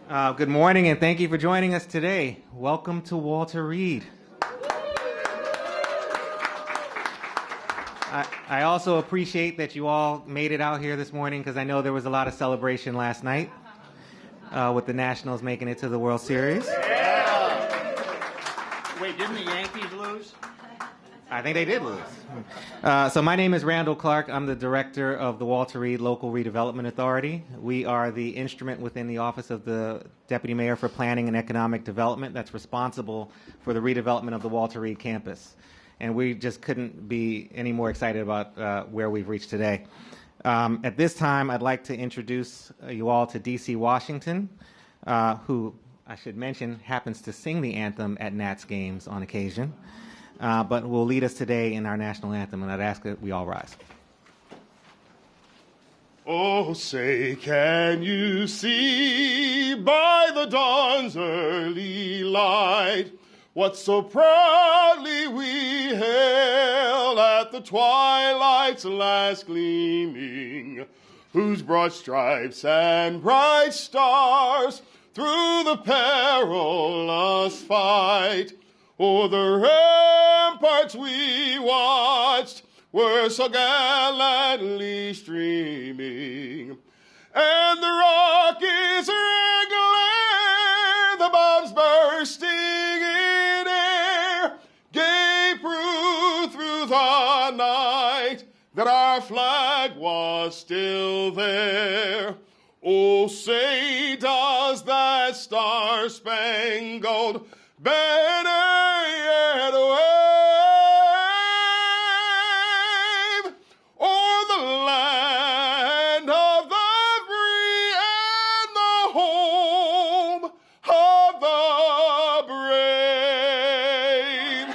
Good morning, and thank you for joining us today. Welcome to Walter Reed. I also appreciate that you all made it out here this morning because I know there was a lot of celebration last night with the Nationals making it to the World Series. Yeah. Wait, didn't the Yankees lose? I think they did lose. So my name is Randall Clark. I'm the director of the Walter Reed Local Redevelopment Authority. We are the instrument within the Office of the Deputy Mayor for Planning and Economic Development that's responsible for the redevelopment of the Walter Reed campus. And we just couldn't be any more excited about where we've reached today. At this time, I'd like to introduce you all to D.C. Washington, who I should mention happens to sing the anthem at Nats games on occasion. But will lead us today in our national anthem, and I'd ask that we all rise. Oh, say, can you see by the dawn's early light what so proudly we hailed at the twilight's last gleaming, whose broad stripes and bright stars through the perilous fight o'er the ramparts we watched were so gallantly streaming, and the rockets red glare, the bombs bursting in air, gave proof through the night that our flag was still there. Oh, say, does that star-spangled banner yet wave o'er the land of the free and the home of the brave?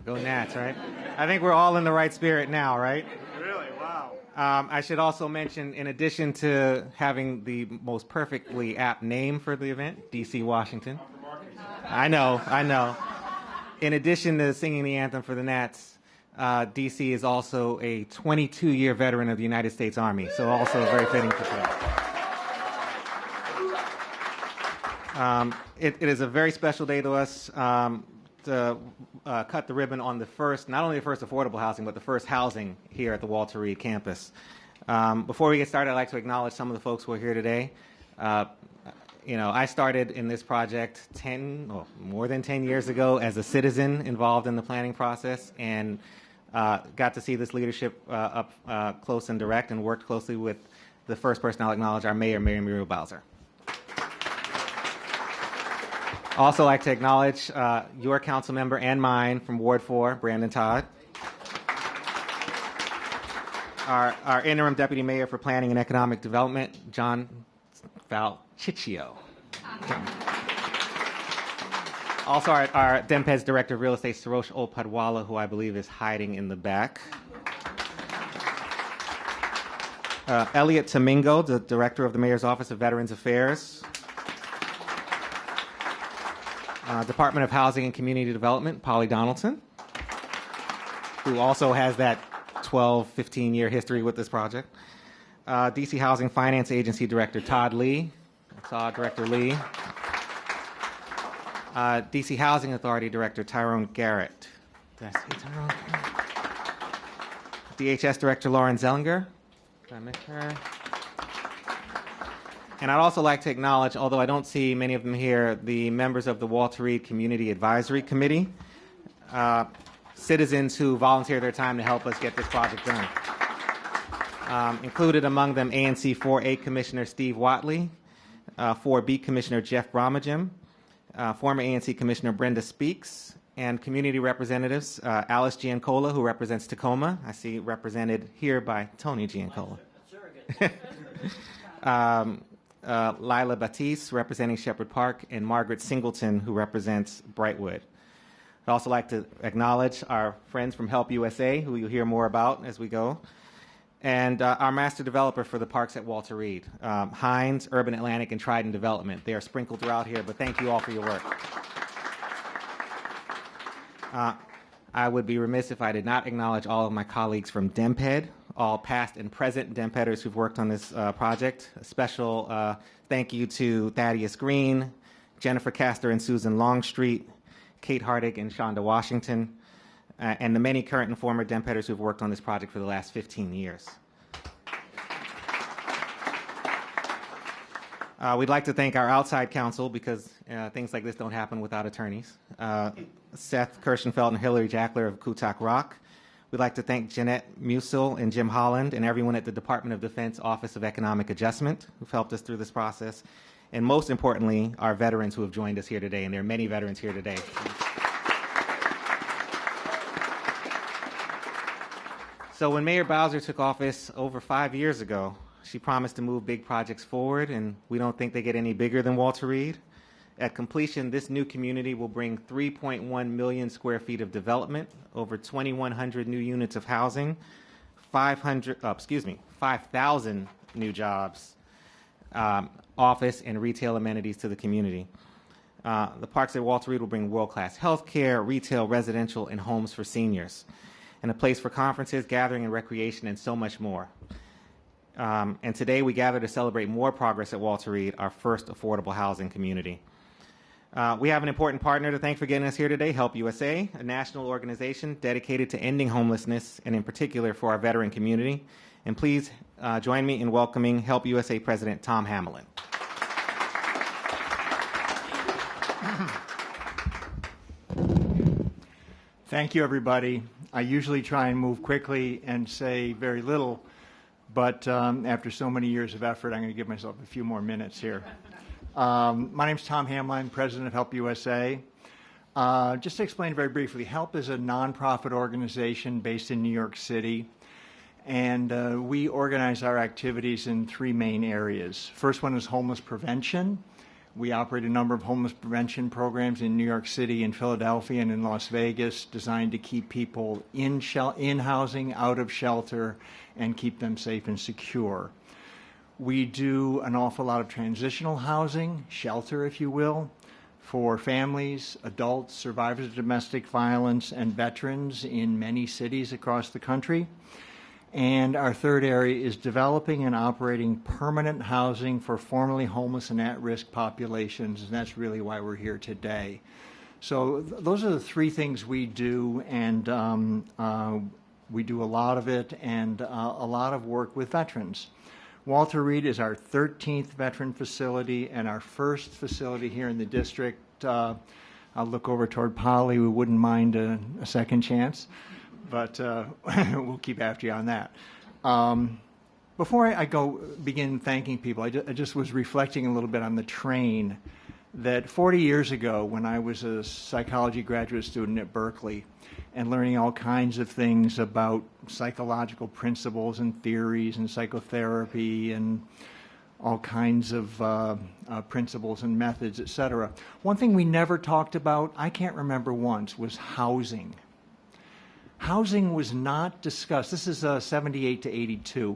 Go Nats, right? I think we're all in the right spirit now, right? Really? Wow. I should also mention, in addition to having the most perfectly apt name for the event, D.C. Washington. I know. In addition to singing the anthem for the Nats, D.C. is also a 22-year veteran of the United States Army, so also very fitting for today. It is a very special day to us to cut the ribbon on the first, not only the first affordable housing, but the first housing here at the Walter Reed campus. Before we get started, I'd like to acknowledge some of the folks who are here today. I started in this project more than 10 years ago as a citizen involved in the planning process, and got to see this leadership up close and direct, and worked closely with the first person I'll acknowledge, our mayor, Mayor Muriel Bowser. Also like to acknowledge your council member and mine from Ward 4, Brandon Todd. Our interim deputy mayor for planning and economic development, John Valchicchio. Also our DEMPES director of real estate, Sarosh Olpadwala, who I believe is hiding in the back. Elliot Tomingo, the director of the mayor's office of Veterans Affairs. Department of Housing and Community Development, Polly Donaldson, who also has that 12, 15-year history with this project. DC Housing Finance Agency Director, Todd Lee. Director Lee. DC Housing Authority Director, Tyrone Garrett. Did I say Tyrone? DHS Director, Lauren Zellinger. Did I miss her? And I'd also like to acknowledge, although I don't see many of them here, the members of the Walter Reed Community Advisory Committee, citizens who volunteer their time to help us get this project done. Included among them ANC 4A Commissioner Steve Watley, 4B Commissioner Jeff Bromagem, former ANC Commissioner Brenda Speaks, and community representatives Alice Giancola, who represents Tacoma. I see represented here by Tony Giancola. Lila Batiste, representing Shepherd Park, and Margaret Singleton, who represents Brightwood. I'd also like to acknowledge our friends from Help USA, who you'll hear more about as we go, and our master developer for the parks at Walter Reed, Hines, Urban Atlantic, and Trident Development. They are sprinkled throughout here, but thank you all for your work. I would be remiss if I did not acknowledge all of my colleagues from DEMPED, all past and present DEMPEDers who've worked on this project. A special thank you to Thaddeus Green, Jennifer Castor and Susan Longstreet, Kate Hardig and Shonda Washington, and the many current and former DEMPEDers who've worked on this project for the last 15 years. We'd like to thank our outside counsel because things like this don't happen without attorneys. Seth Kirshenfeld and Hillary Jackler of Kutak Rock. We'd like to thank Jeanette Musil and Jim Holland and everyone at the Department of Defense Office of Economic Adjustment who've helped us through this process. And most importantly, our veterans who have joined us here today, and there are many veterans here today. So when Mayor Bowser took office over 5 years ago, she promised to move big projects forward, and we don't think they get any bigger than Walter Reed. At completion, this new community will bring 3.1 million square feet of development, over 2,100 new units of housing, 5,000 new jobs, office and retail amenities to the community. The parks at Walter Reed will bring world-class healthcare, retail, residential, and homes for seniors, and a place for conferences, gathering, and recreation, and so much more. And today we gather to celebrate more progress at Walter Reed, our first affordable housing community. We have an important partner to thank for getting us here today, Help USA, a national organization dedicated to ending homelessness, and in particular for our veteran community. And please join me in welcoming Help USA President Tom Hamelin. Thank you, everybody. I usually try and move quickly and say very little, but after so many years of effort, I'm going to give myself a few more minutes here. My name is Tom Hamelin, President of Help USA. Just to explain very briefly, Help is a nonprofit organization based in New York City, and we organize our activities in three main areas. First one is homeless prevention. We operate a number of homeless prevention programs in New York City, in Philadelphia, and in Las Vegas, designed to keep people in housing, out of shelter, and keep them safe and secure. We do an awful lot of transitional housing, shelter, if you will, for families, adults, survivors of domestic violence, and veterans in many cities across the country. And our third area is developing and operating permanent housing for formerly homeless and at-risk populations, and that's really why we're here today. So those are the three things we do, and we do a lot of it, and a lot of work with veterans. Walter Reed is our 13th veteran facility and our first facility here in the district. I'll look over toward Polly. We wouldn't mind a second chance, but we'll keep after you on that. Before I begin thanking people, I just was reflecting a little bit on the train that 40 years ago, when I was a psychology graduate student at Berkeley and learning all kinds of things about psychological principles and theories and psychotherapy and all kinds of principles and methods, et cetera. One thing we never talked about, I can't remember once, was housing. Housing was not discussed. This is 78 to 82.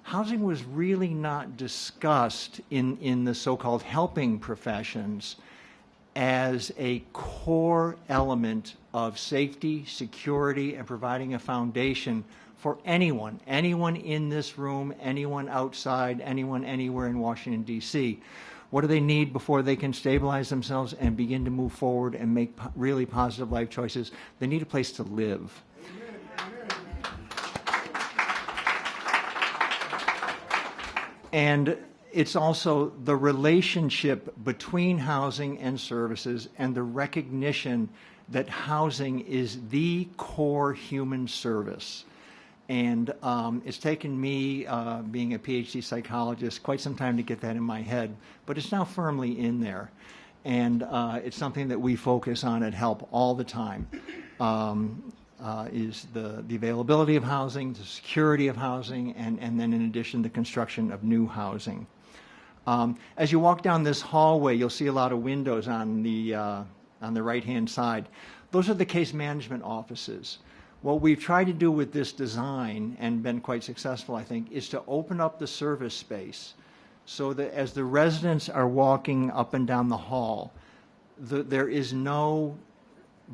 Housing was really not discussed in the so-called helping professions as a core element of safety, security, and providing a foundation for anyone in this room, anyone outside, anyone anywhere in Washington, D.C. What do they need before they can stabilize themselves and begin to move forward and make really positive life choices? They need a place to live. And it's also the relationship between housing and services and the recognition that housing is the core human service. And it's taken me, being a PhD psychologist, quite some time to get that in my head, but it's now firmly in there. And it's something that we focus on at HELP all the time. Is the availability of housing, the security of housing, and then in addition the construction of new housing. As you walk down this hallway, you'll see a lot of windows on the right-hand side. Those are the case management offices. What we've tried to do with this design, and been quite successful, I think, is to open up the service space so that as the residents are walking up and down the hall, there is no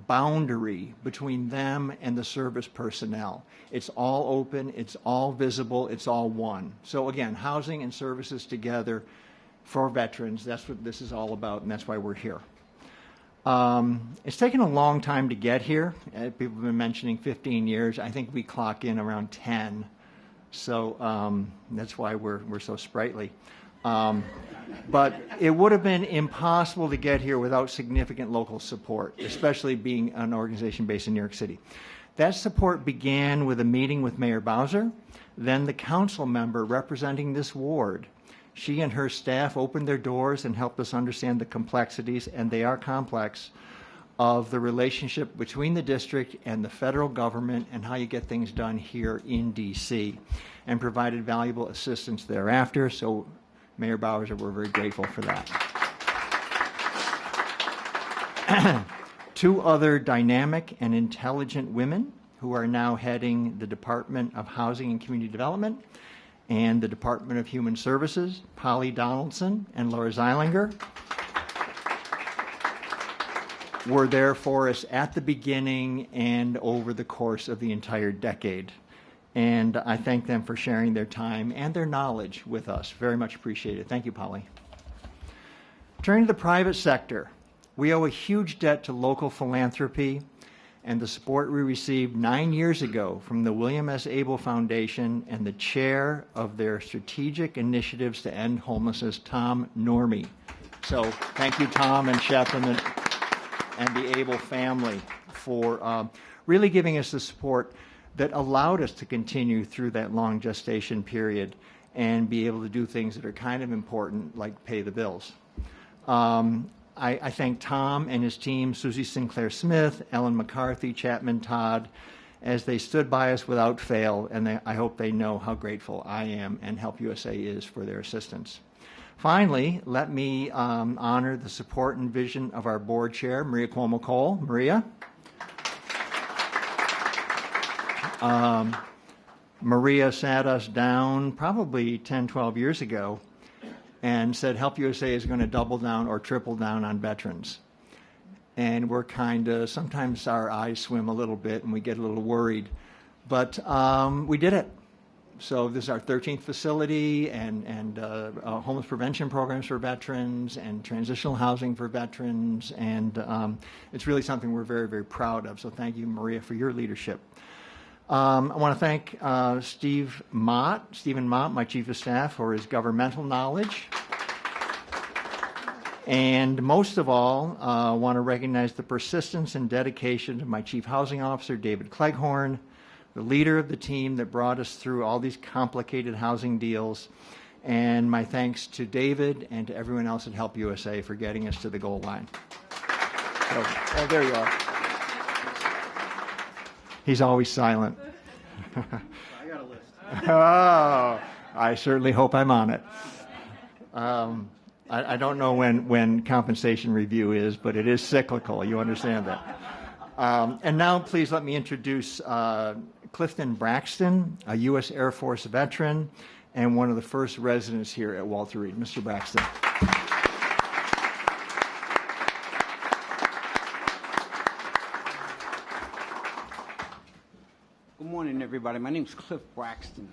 boundary between them and the service personnel. It's all open, it's all visible, it's all one. So again, housing and services together for veterans, that's what this is all about, and that's why we're here. It's taken a long time to get here. People have been mentioning 15 years. I think we clock in around 10. So that's why we're so sprightly. But it would have been impossible to get here without significant local support, especially being an organization based in New York City. That support began with a meeting with Mayor Bowser, then the council member representing this ward. She and her staff opened their doors and helped us understand the complexities, and they are complex, of the relationship between the district and the federal government and how you get things done here in D.C., and provided valuable assistance thereafter. So Mayor Bowser, we're very grateful for that. Two other dynamic and intelligent women who are now heading the Department of Housing and Community Development and the Department of Human Services, Polly Donaldson and Laura Zeilinger, were there for us at the beginning and over the course of the entire decade. And I thank them for sharing their time and their knowledge with us. Very much appreciated. Thank you, Polly. Turning to the private sector, we owe a huge debt to local philanthropy and the support we received 9 years ago from the William S. Abel Foundation and the chair of their strategic initiatives to end homelessness, Tom Normey. So thank you, Tom and Shep and the Abel family for really giving us the support that allowed us to continue through that long gestation period and be able to do things that are kind of important, like pay the bills. I thank Tom and his team, Susie Sinclair Smith, Ellen McCarthy, Chapman Todd, as they stood by us without fail, and I hope they know how grateful I am and Help USA is for their assistance. Finally, let me honor the support and vision of our board chair, Maria Cuomo-Cole. Maria? Maria sat us down probably 10, 12 years ago and said Help USA is going to double down or triple down on veterans. And we're kind of, sometimes our eyes swim a little bit and we get a little worried, but we did it. So this is our 13th facility, and homeless prevention programs for veterans and transitional housing for veterans, and it's really something we're very, very proud of. So thank you, Maria, for your leadership. I want to thank Stephen Mott, my Chief of Staff, for his governmental knowledge. And most of all, I want to recognize the persistence and dedication of my Chief Housing Officer, David Cleghorn, the leader of the team that brought us through all these complicated housing deals. And my thanks to David and to everyone else at Help USA for getting us to the goal line. So, oh, there you are. He's always silent. I got a list. Oh, I certainly hope I'm on it. I don't know when compensation review is, but it is cyclical. You understand that. And now please let me introduce Clifton Braxton, a U.S. Air Force veteran and one of the first residents here at Walter Reed. Mr. Braxton. Good morning, everybody. My name is Cliff Braxton.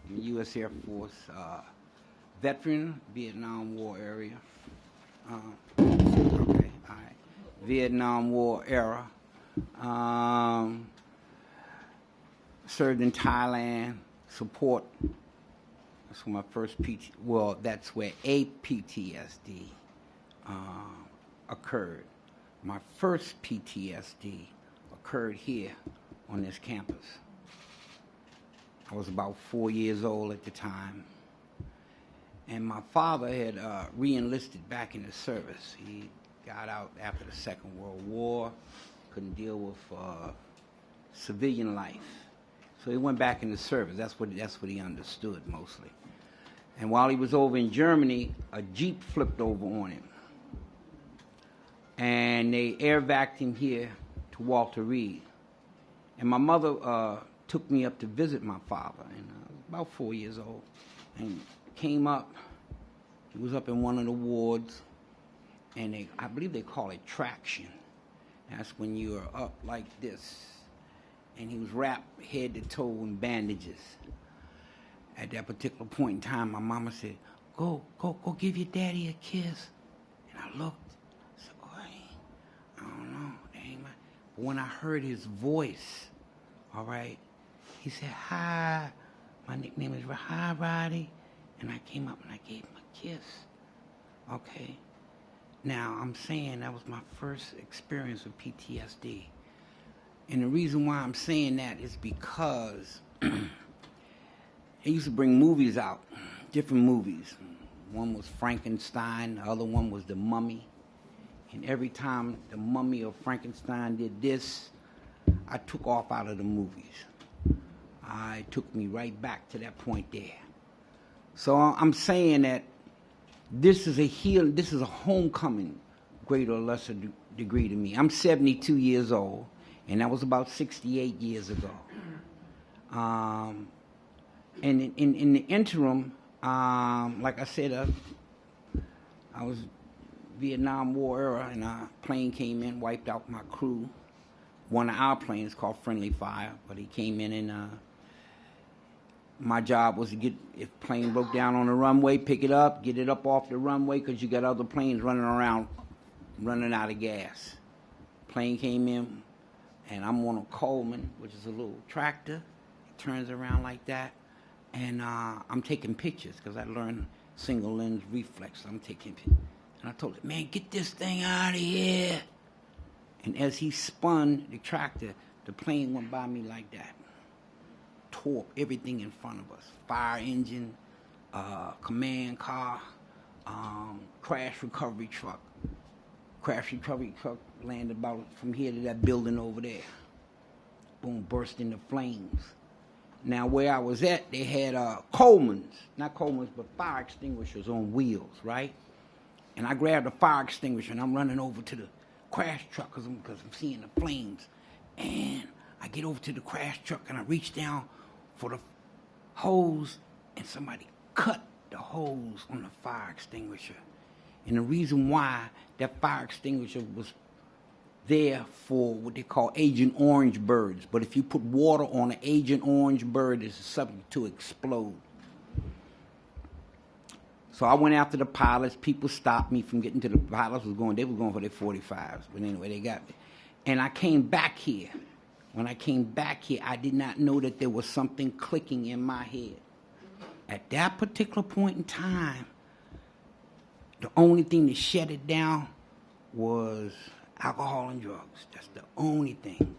I'm a U.S. Air Force veteran, Vietnam War area. Vietnam War era. Served in Thailand. Support. That's where my first that's where a PTSD occurred. My first PTSD occurred here on this campus. I was about 4 years old at the time. And my father had re-enlisted back in the service. He got out after the Second World War, couldn't deal with civilian life. So he went back in the service. That's what he understood mostly. And while he was over in Germany, a Jeep flipped over on him. And they air vac him here to Walter Reed. And my mother took me up to visit my father, and I was about 4 years old, and came up. He was up in one of the wards, and I believe they call it traction. That's when you are up like this. And he was wrapped head to toe in bandages. At that particular point in time, my mama said, go give your daddy a kiss. And I looked. I said, I don't know. That ain't my... But when I heard his voice, all right, he said, hi. My nickname is Hi, Roddy. And I came up and I gave him a kiss. Okay. Now, I'm saying that was my first experience with PTSD. And the reason why I'm saying that is because they used to bring movies out, different movies. One was Frankenstein, the other one was The Mummy. And every time The Mummy or Frankenstein did this, I took off out of the movies. It took me right back to that point there. So I'm saying that this is a healing, this is a homecoming, greater or lesser degree to me. I'm 72 years old, and that was about 68 years ago. And in the interim, like I said, I was Vietnam War era, and a plane came in, wiped out my crew. One of our planes called Friendly Fire, but he came in and my job was to get, if plane broke down on the runway, pick it up, get it up off the runway, because you got other planes running around, running out of gas. Plane came in, and I'm on a Coleman, which is a little tractor. It turns around like that, and I'm taking pictures, because I learned single lens reflex. I'm taking pictures. And I told him, man, get this thing out of here. And as he spun the tractor, the plane went by me like that. Tore everything in front of us. Fire engine, command car, crash recovery truck. Crash recovery truck landed about from here to that building over there. Boom, burst into flames. Now where I was at, they had Coleman's, not Coleman's, but fire extinguishers on wheels, right? And I grabbed a fire extinguisher and I'm running over to the crash truck because I'm seeing the flames. And I get over to the crash truck and I reach down for the hose, and somebody cut the hose on the fire extinguisher. And the reason why that fire extinguisher was there for what they call Agent Orange birds. But if you put water on an Agent Orange bird, it's subject to explode. So I went after the pilots. People stopped me from getting to the pilots. They were going for their 45s. But anyway, they got me. And I came back here. When I came back here, I did not know that there was something clicking in my head. At that particular point in time, the only thing that shut it down was alcohol and drugs. That's the only thing.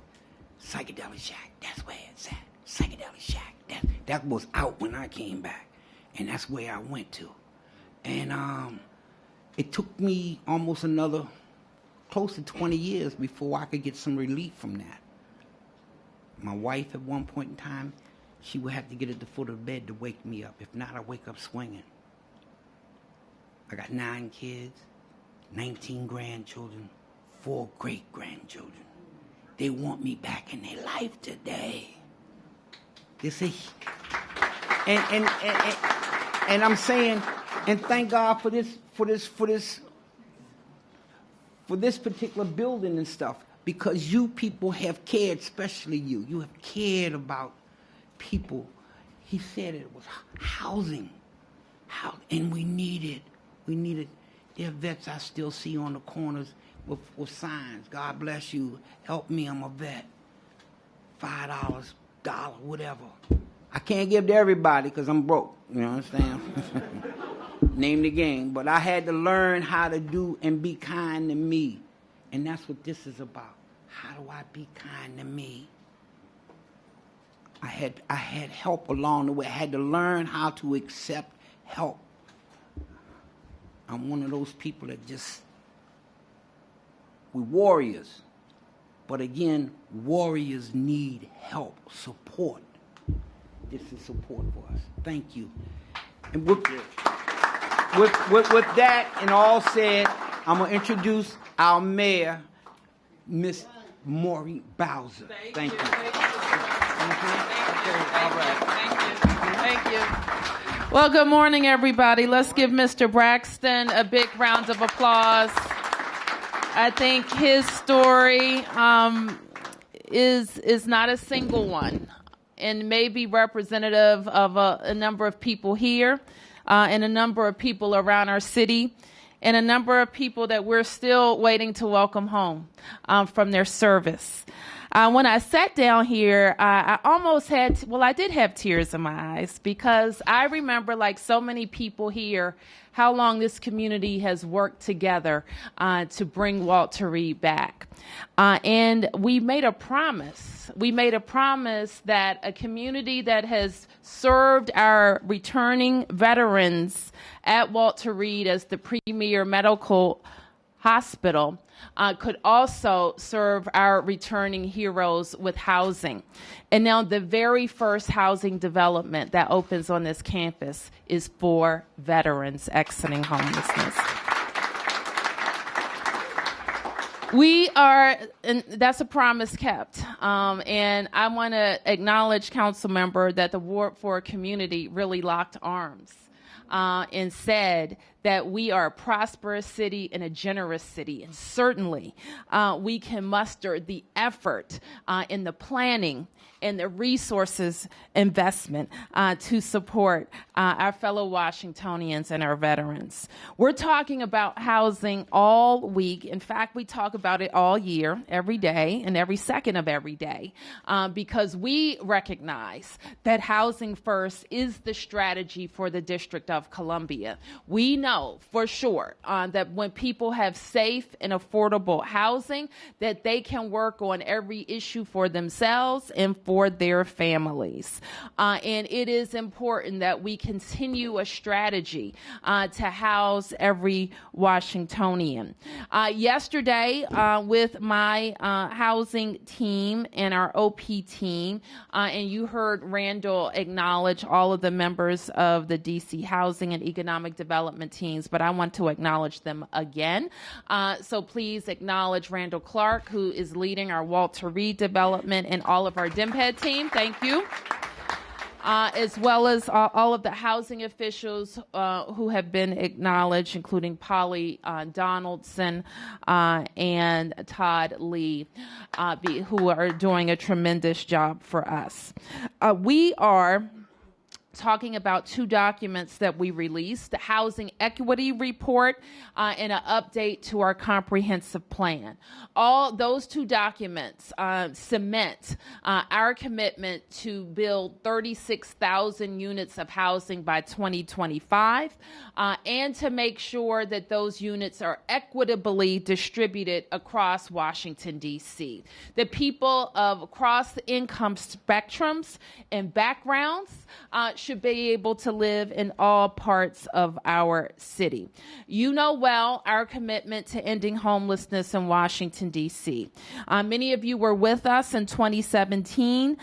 Psychedelic Shack, that's where it's at. Psychedelic Shack, that was out when I came back. And that's where I went to. And it took me almost another close to 20 years before I could get some relief from that. My wife, at one point in time, she would have to get at the foot of the bed to wake me up. If not, I wake up swinging. I got 9 kids, 19 grandchildren, 4 great-grandchildren. They want me back in their life today. This is, and I'm saying, and thank God for this particular building and stuff. Because you people have cared, especially you. You have cared about people. He said it was housing. And we needed. There are vets I still see on the corners with signs. God bless you. Help me, I'm a vet. $5, $1, whatever. I can't give to everybody because I'm broke. You understand? Name the game. But I had to learn how to do and be kind to me. And that's what this is about. How do I be kind to me? I had help along the way. I had to learn how to accept help. I'm one of those people that we're warriors. But again, warriors need help, support. This is support for us. Thank you. And with that and all said, I'm going to introduce our mayor, Miss Muriel Bowser. Thank you. Thank you. Well, good morning, everybody. Let's give Mr. Braxton a big round of applause. I think his story is not a single one, and may be representative of a number of people here, and a number of people around our city, and a number of people that we're still waiting to welcome home from their service. When I sat down here, I almost had, I did have tears in my eyes, because I remember, like so many people here, how long this community has worked together to bring Walter Reed back. And we made a promise. We made a promise that a community that has served our returning veterans at Walter Reed as the premier medical hospital could also serve our returning heroes with housing. And now the very first housing development that opens on this campus is for veterans exiting homelessness. We are, and that's a promise kept. And I want to acknowledge, council member, that the Ward 4 community really locked arms and said that we are a prosperous city and a generous city. And certainly we can muster the effort in the planning and the resources investment to support our fellow Washingtonians and our veterans. We're talking about housing all week. In fact, we talk about it all year, every day, and every second of every day, because we recognize that housing first is the strategy for the District of Columbia. We know for sure that when people have safe and affordable housing, that they can work on every issue for themselves and for their families. And it is important that we continue a strategy to house every Washingtonian. Yesterday, with my housing team and our OP team, and you heard Randall acknowledge all of the members of the DC Housing and Economic Development teams, but I want to acknowledge them again. So please acknowledge Randall Clark, who is leading our Walter Reed development, and all of our DIMPED team. Thank you. As well as all of the housing officials who have been acknowledged, including Polly Donaldson and Todd Lee, who are doing a tremendous job for us. We are talking about two documents that we released, the Housing Equity Report and an update to our comprehensive plan. All those two documents cement our commitment to build 36,000 units of housing by 2025 and to make sure that those units are equitably distributed across Washington, D.C. The people of across the income spectrums and backgrounds should be able to live in all parts of our city. You know well our commitment to ending homelessness in Washington, D.C. Many of you were with us in 2017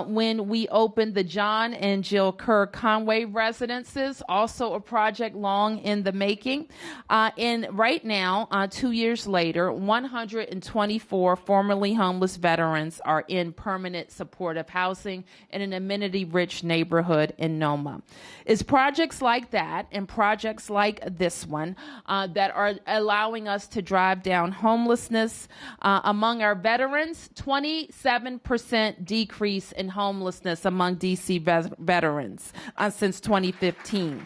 when we opened the John and Jill Kerr Conway residences, also a project long in the making. And right now, 2 years later, 124 formerly homeless veterans are in permanent supportive housing in an amenity-rich neighborhood in Noma. It's projects like that and projects like this one that are allowing us to drive down homelessness. Among our veterans, 27% decrease in homelessness among DC veterans since 2015.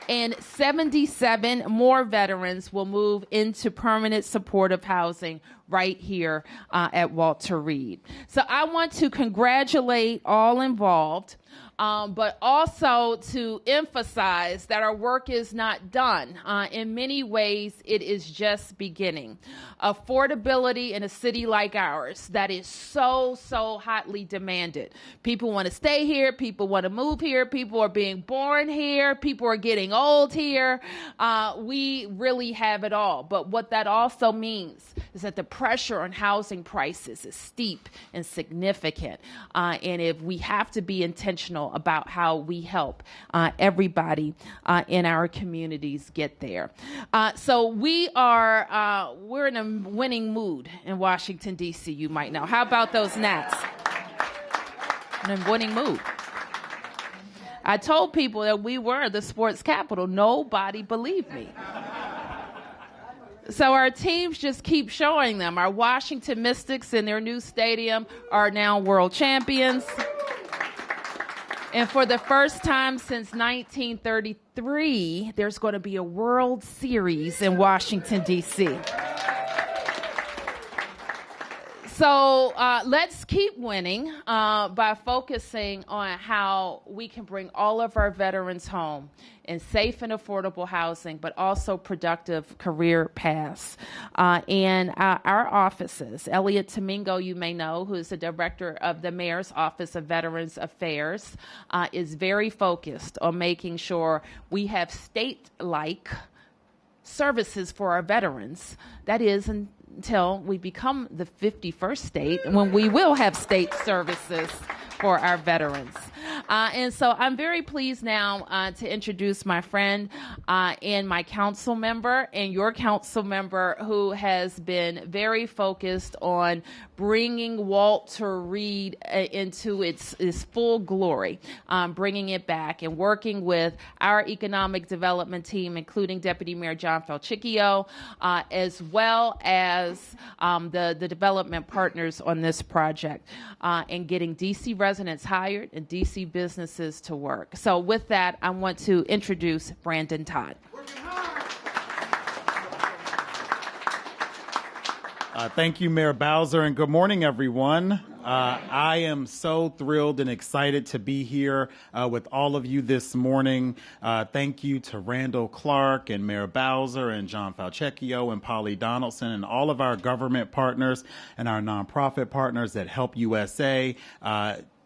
And 77 more veterans will move into permanent supportive housing right here at Walter Reed. So I want to congratulate all involved, but also to emphasize that our work is not done. In many ways, it is just beginning. Affordability in a city like ours that is so hotly demanded. People want to stay here. People want to move here. People are being born here. People are getting old here. We really have it all. But what that also means is that the pressure on housing prices is steep and significant. And if we have to be intentional about how we help everybody in our communities get there. So we're in a winning mood in Washington, D.C., you might know. How about those Nats? I'm in a winning mood. I told people that we were the sports capital. Nobody believed me. So our teams just keep showing them. Our Washington Mystics in their new stadium are now world champions. And for the first time since 1933, there's going to be a World Series in Washington, D.C. So let's keep winning by focusing on how we can bring all of our veterans home in safe and affordable housing, but also productive career paths. And our offices, Elliot Domingo, you may know, who is the director of the Mayor's Office of Veterans Affairs, is very focused on making sure we have state-like services for our veterans. That is, until we become the 51st state, when we will have state services for our veterans. And so I'm very pleased now to introduce my friend and my council member and your council member who has been very focused on bringing Walter Reed into its full glory, bringing it back and working with our economic development team, including Deputy Mayor John Falchicchio, as well as the development partners on this project, and getting DC residents hired and DC businesses to work. So with that, I want to introduce Brandon Todd. Thank you, Mayor Bowser, and good morning, everyone. I am so thrilled and excited to be here with all of you this morning. Thank you to Randall Clark and Mayor Bowser and John Falchicchio and Polly Donaldson and all of our government partners and our nonprofit partners at Help USA.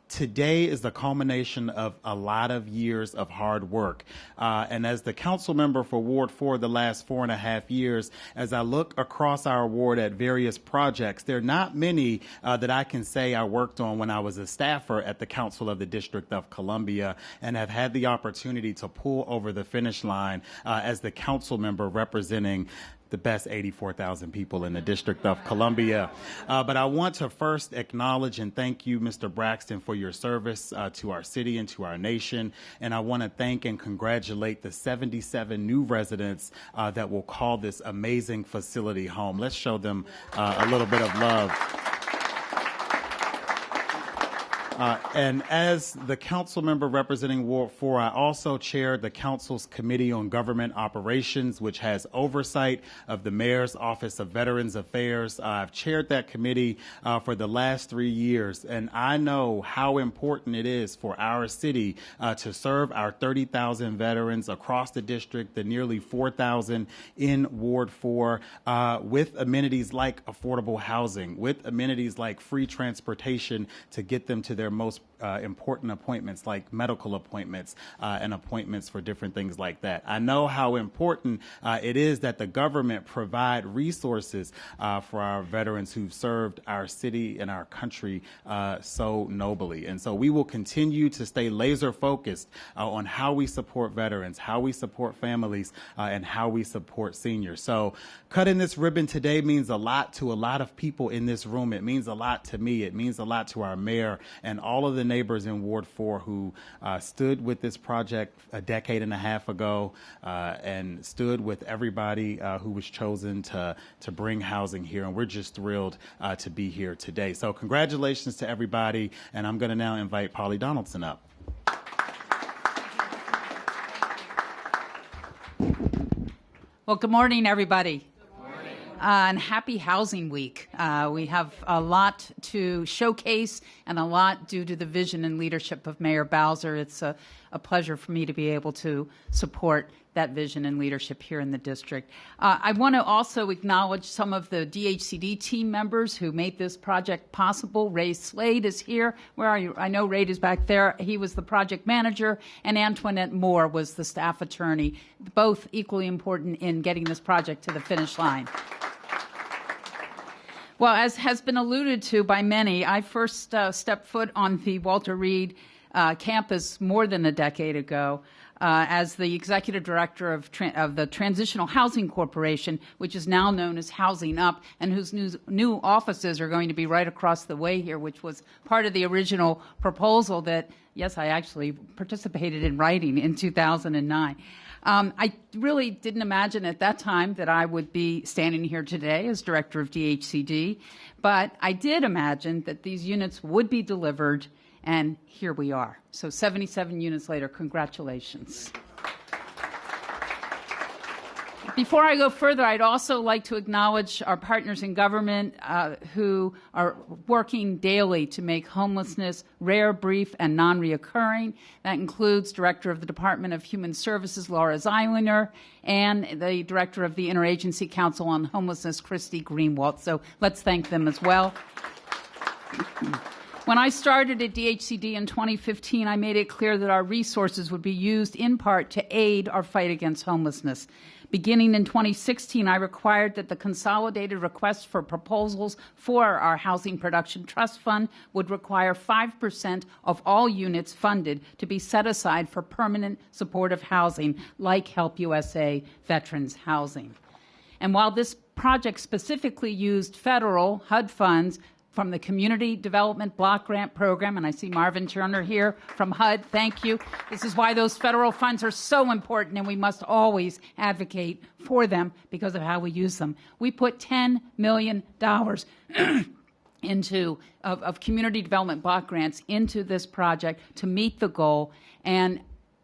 Today is the culmination of a lot of years of hard work. And as the council member for Ward 4 the last 4.5 years, as I look across our ward at various projects, there are not many that I can say I worked on when I was a staffer at the Council of the District of Columbia and have had the opportunity to pull over the finish line as the council member representing the best 84,000 people in the District of Columbia. But I want to first acknowledge and thank you, Mr. Braxton, for your service to our city and to our nation. And I want to thank and congratulate the 77 new residents that will call this amazing facility home. Let's show them a little bit of love. And as the council member representing Ward 4, I also chair the council's Committee on Government Operations, which has oversight of the Mayor's Office of Veterans Affairs. I've chaired that committee for the last 3 years, and I know how important it is for our city to serve our 30,000 veterans across the district, the nearly 4,000 in Ward 4, with amenities like affordable housing, with amenities like free transportation to get them to their most important appointments, like medical appointments and appointments for different things like that. I know how important it is that the government provide resources for our veterans who've served our city and our country so nobly. And so we will continue to stay laser focused on how we support veterans, how we support families, and how we support seniors. So cutting this ribbon today means a lot to a lot of people in this room. It means a lot to me. It means a lot to our mayor and all of the neighbors in Ward 4 who stood with this project a decade and a half ago and stood with everybody who was chosen to bring housing here. And we're just thrilled to be here today. So congratulations to everybody. And I'm going to now invite Polly Donaldson up. Well, good morning, everybody. And happy Housing Week. We have a lot to showcase and a lot due to the vision and leadership of Mayor Bowser. It's a pleasure for me to be able to support that vision and leadership here in the district. I want to also acknowledge some of the DHCD team members who made this project possible. Ray Slade is here. Where are you? I know Ray is back there. He was the project manager, and Antoinette Moore was the staff attorney, both equally important in getting this project to the finish line. Well, as has been alluded to by many, I first stepped foot on the Walter Reed campus more than a decade ago. as the executive director of the Transitional Housing Corporation, which is now known as Housing Up, and whose new offices are going to be right across the way here, which was part of the original proposal that, yes, I actually participated in writing in 2009. I really didn't imagine at that time that I would be standing here today as director of DHCD, but I did imagine that these units would be delivered, and here we are. So 77 units later, congratulations. Before I go further, I'd also like to acknowledge our partners in government who are working daily to make homelessness rare, brief, and non-reoccurring. That includes Director of the Department of Human Services, Laura Zeilinger, and the Director of the Interagency Council on Homelessness, Christy Greenwald. So let's thank them as well. When I started at DHCD in 2015, I made it clear that our resources would be used in part to aid our fight against homelessness. Beginning in 2016, I required that the consolidated request for proposals for our Housing Production Trust Fund would require 5% of all units funded to be set aside for permanent supportive housing, like Help USA Veterans Housing. And while this project specifically used federal HUD funds from the Community Development Block Grant Program, and I see Marvin Turner here from HUD, thank you. This is why those federal funds are so important, and we must always advocate for them because of how we use them. We put $10 million of community development block grants into this project to meet the goal, and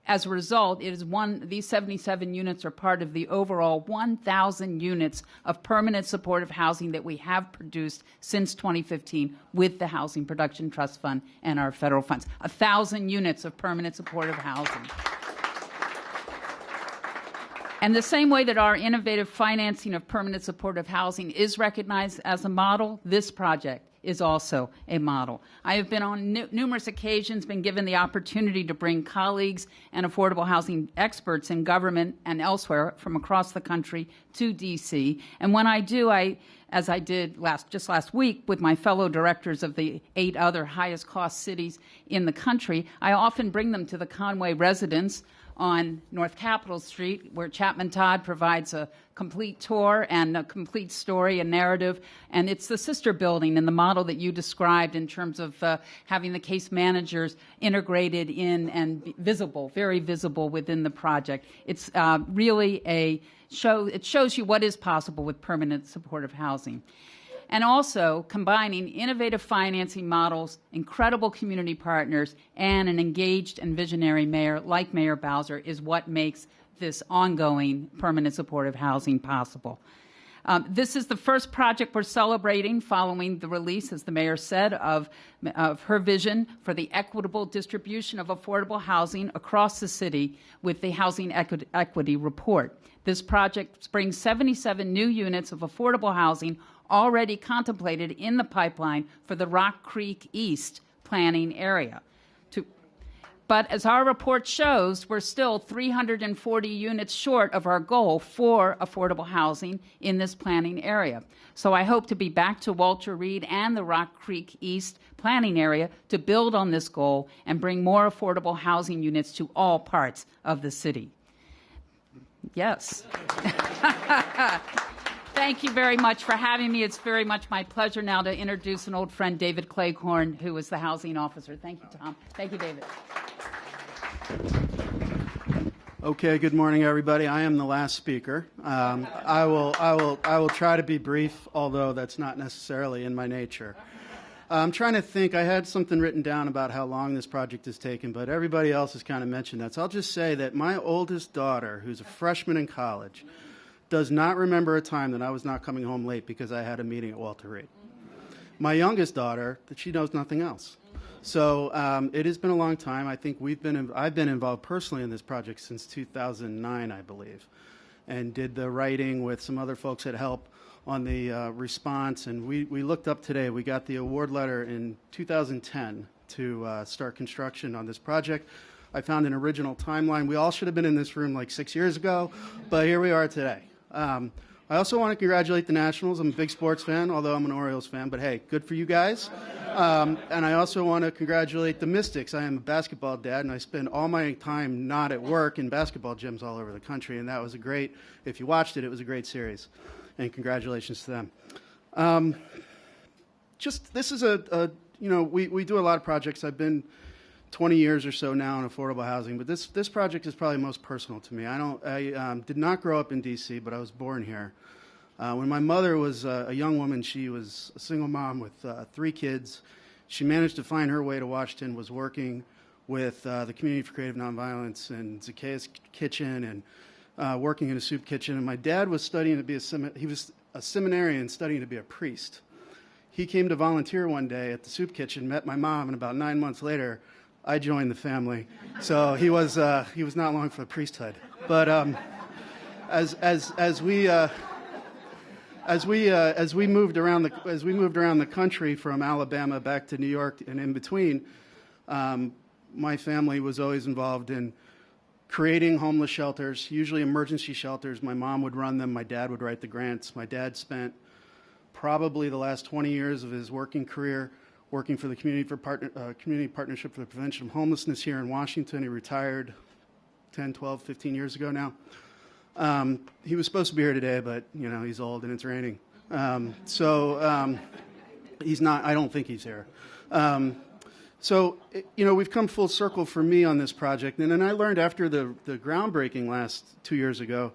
as a result, these 77 units are part of the overall 1,000 units of permanent supportive housing that we have produced since 2015 with the Housing Production Trust Fund and our federal funds. 1,000 units of permanent supportive housing. And the same way that our innovative financing of permanent supportive housing is recognized as a model, this project is also a model. I have been on numerous occasions been given the opportunity to bring colleagues and affordable housing experts in government and elsewhere from across the country to D.C. And when I do, as I did just last week with my fellow directors of the 8 other highest cost cities in the country, I often bring them to the Conway residence on North Capitol Street, where Chapman Todd provides a complete tour and a complete story and narrative. And it's the sister building in the model that you described in terms of having the case managers integrated in and visible, very visible within the project. It's really it shows you what is possible with permanent supportive housing. And also combining innovative financing models, incredible community partners, and an engaged and visionary mayor like Mayor Bowser is what makes this ongoing permanent supportive housing possible. This is the first project we're celebrating following the release, as the mayor said, of her vision for the equitable distribution of affordable housing across the city with the Housing Equity Report. This project brings 77 new units of affordable housing already contemplated in the pipeline for the Rock Creek East planning area. But as our report shows, we're still 340 units short of our goal for affordable housing in this planning area. So I hope to be back to Walter Reed and the Rock Creek East planning area to build on this goal and bring more affordable housing units to all parts of the city. Yes. Thank you very much for having me. It's very much my pleasure now to introduce an old friend, David Cleghorn, who is the housing officer. Thank you, Tom. Thank you, David. Okay, good morning, everybody. I am the last speaker. I will try to be brief, although that's not necessarily in my nature. I'm trying to think. I had something written down about how long this project has taken, but everybody else has kind of mentioned that. So I'll just say that my oldest daughter, who's a freshman in college, does not remember a time that I was not coming home late because I had a meeting at Walter Reed. My youngest daughter, she knows nothing else. So it has been a long time. I think I've been involved personally in this project since 2009, I believe, and did the writing with some other folks at Help on the response. And we looked up today. We got the award letter in 2010 to start construction on this project. I found an original timeline. We all should have been in this room like 6 years ago, but here we are today. I also want to congratulate the Nationals. I'm a big sports fan, although I'm an Orioles fan, but hey, good for you guys. And I also want to congratulate the Mystics. I am a basketball dad, and I spend all my time not at work in basketball gyms all over the country, and that was if you watched it, it was a great series. And congratulations to them. This is we do a lot of projects. I've been 20 years or so now in affordable housing, but this project is probably most personal to me. I did not grow up in D.C., but I was born here. When my mother was a young woman, she was a single mom with 3 kids. She managed to find her way to Washington, was working with the Community for Creative Nonviolence and Zacchaeus Kitchen and working in a soup kitchen. And my dad was studying to be he was a seminarian studying to be a priest. He came to volunteer one day at the soup kitchen, met my mom, and about 9 months later, I joined the family. So he was not long for the priesthood. But as we moved around the country from Alabama back to New York and in between, my family was always involved in creating homeless shelters, usually emergency shelters. My mom would run them. My dad would write the grants. My dad spent probably the last 20 years of his working career working for the Community Partnership for the Prevention of Homelessness here in Washington. He retired 10, 12, 15 years ago now. He was supposed to be here today, but he's old and it's raining. He's not. I don't think he's here. We've come full circle for me on this project. And then I learned after the groundbreaking last 2 years ago,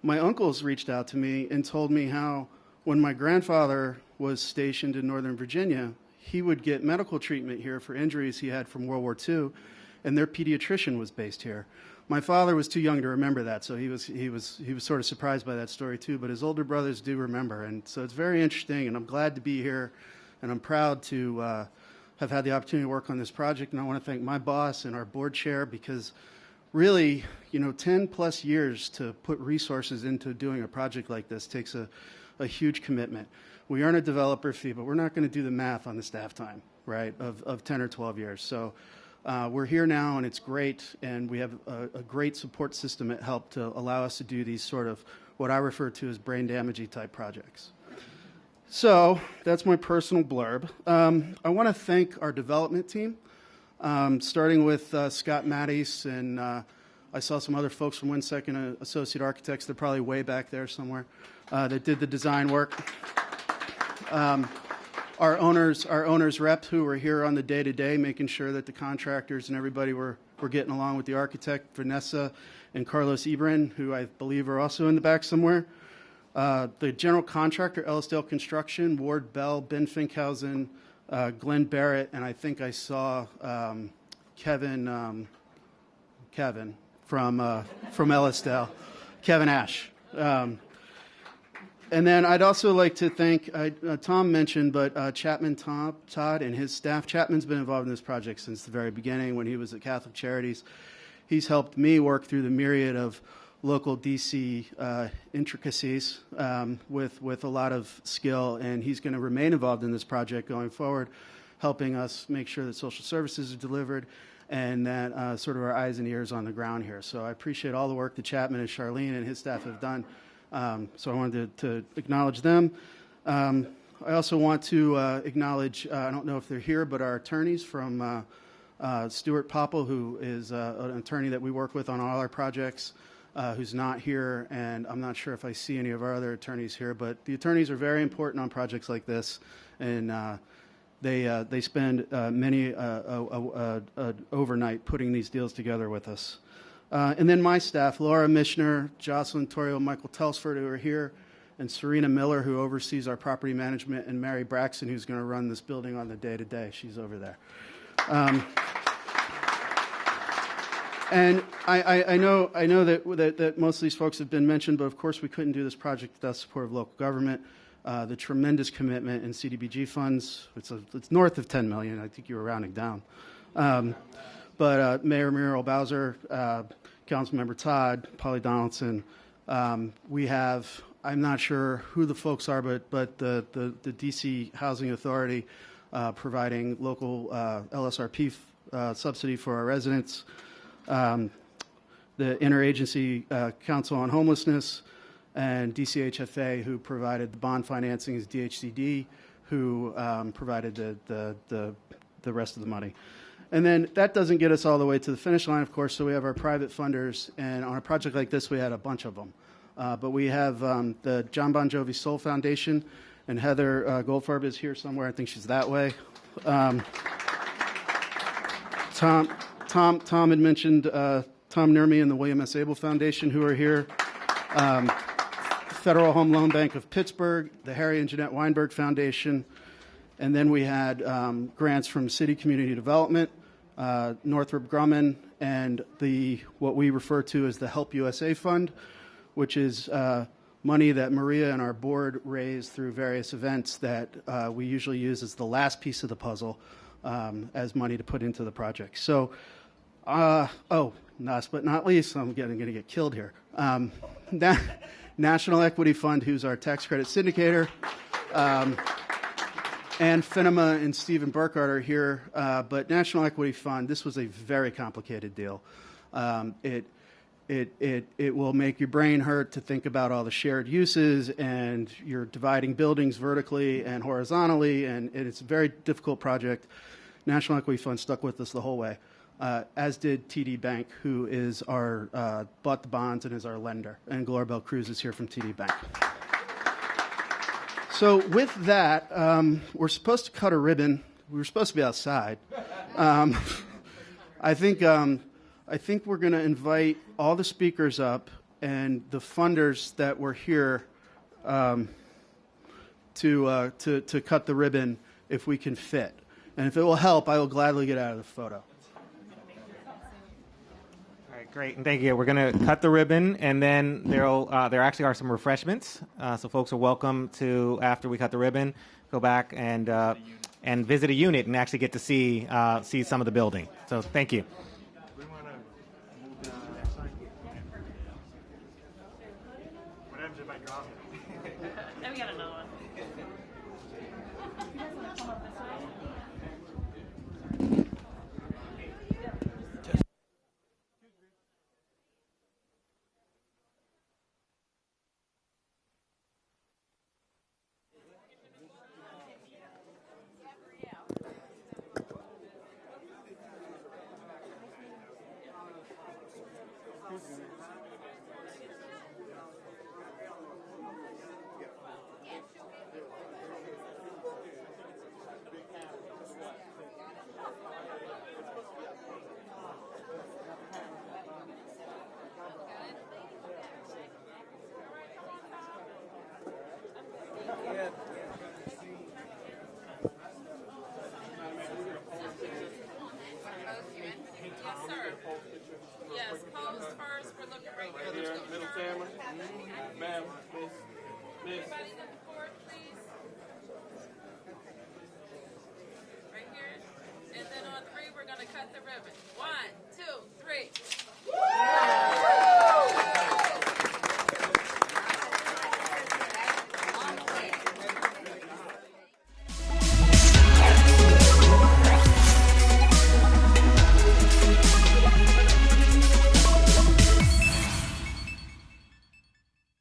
my uncles reached out to me and told me how when my grandfather was stationed in Northern Virginia, he would get medical treatment here for injuries he had from World War II, and their pediatrician was based here. My father was too young to remember that, so he was sort of surprised by that story too, but his older brothers do remember, and so it's very interesting, and I'm glad to be here, and I'm proud to have had the opportunity to work on this project, and I want to thank my boss and our board chair, because really, 10 plus years to put resources into doing a project like this takes a huge commitment. We earn a developer fee, but we're not going to do the math on the staff time, right, of 10 or 12 years. So we're here now, and it's great, and we have a great support system at Help to allow us to do these sort of what I refer to as brain-damagey type projects. So that's my personal blurb. I want to thank our development team, starting with Scott Mattis, and I saw some other folks from 1 Second Associate Architects. They're probably way back there somewhere that did the design work. Our owners rep who were here on the day-to-day, making sure that the contractors and everybody were getting along with the architect, Vanessa and Carlos Ibrin, who I believe are also in the back somewhere. The general contractor, Ellisdale Construction, Ward Bell, Ben Finkhausen, Glenn Barrett, and I think I saw Kevin from Ellisdale, Kevin Ash. And then I'd also like to thank, Tom mentioned, but Chapman Todd and his staff. Chapman's been involved in this project since the very beginning when he was at Catholic Charities. He's helped me work through the myriad of local D.C. Intricacies with a lot of skill, and he's going to remain involved in this project going forward, helping us make sure that social services are delivered and that sort of our eyes and ears on the ground here. So I appreciate all the work that Chapman and Charlene and his staff have done. So I wanted to acknowledge them. I also want to acknowledge, I don't know if they're here, but our attorneys from Stuart Popple, who is an attorney that we work with on all our projects, who's not here, and I'm not sure if I see any of our other attorneys here, but the attorneys are very important on projects like this, and they spend many overnight putting these deals together with us. And then my staff, Laura Mishner, Jocelyn Torrio, Michael Telsford, who are here, and Serena Miller, who oversees our property management, and Mary Braxton, who's going to run this building on the day-to-day. She's over there. And I know that most of these folks have been mentioned, but of course we couldn't do this project without support of local government. The tremendous commitment in CDBG funds, it's north of $10 million. I think you were rounding down. But Mayor Muriel Bowser, Councilmember Todd, Polly Donaldson, we have, I'm not sure who the folks are, but the D.C. Housing Authority providing local LSRP subsidy for our residents, the Interagency Council on Homelessness, and DCHFA, who provided the bond financing, is DHCD, who provided the rest of the money. And then that doesn't get us all the way to the finish line, of course, so we have our private funders, and on a project like this, we had a bunch of them. But we have the John Bon Jovi Soul Foundation, and Heather Goldfarb is here somewhere. I think she's that way. Tom had mentioned Tom Nurmi and the William S. Abel Foundation, who are here. Federal Home Loan Bank of Pittsburgh, the Harry and Jeanette Weinberg Foundation, and then we had grants from City Community Development, Northrop Grumman, and what we refer to as the Help USA Fund, which is money that Maria and our board raise through various events that we usually use as the last piece of the puzzle as money to put into the project. So, last but not least, I'm going to get killed here. National Equity Fund, who's our tax credit syndicator, and Finema and Stephen Burkhardt are here. But National Equity Fund, this was a very complicated deal. It will make your brain hurt to think about all the shared uses, and you're dividing buildings vertically and horizontally, and it's a very difficult project. National Equity Fund stuck with us the whole way, as did TD Bank, who is our bought the bonds and is our lender, and Gloria Bell Cruz is here from TD Bank. So with that, we're supposed to cut a ribbon. We were supposed to be outside. I think we're going to invite all the speakers up and the funders that were here to cut the ribbon if we can fit. And if it will help, I will gladly get out of the photo. All right, great, and thank you. We're going to cut the ribbon, and then there actually are some refreshments. So folks are welcome to, after we cut the ribbon, go back and visit a unit and actually get to see some of the building. So thank you. What happens if I drop it? Then we got another one. Yes, pose first. We're looking right here. Middle camera. Ma'am, miss. Everybody look forward, please. Right here. And then on 3, we're going to cut the ribbon. 1,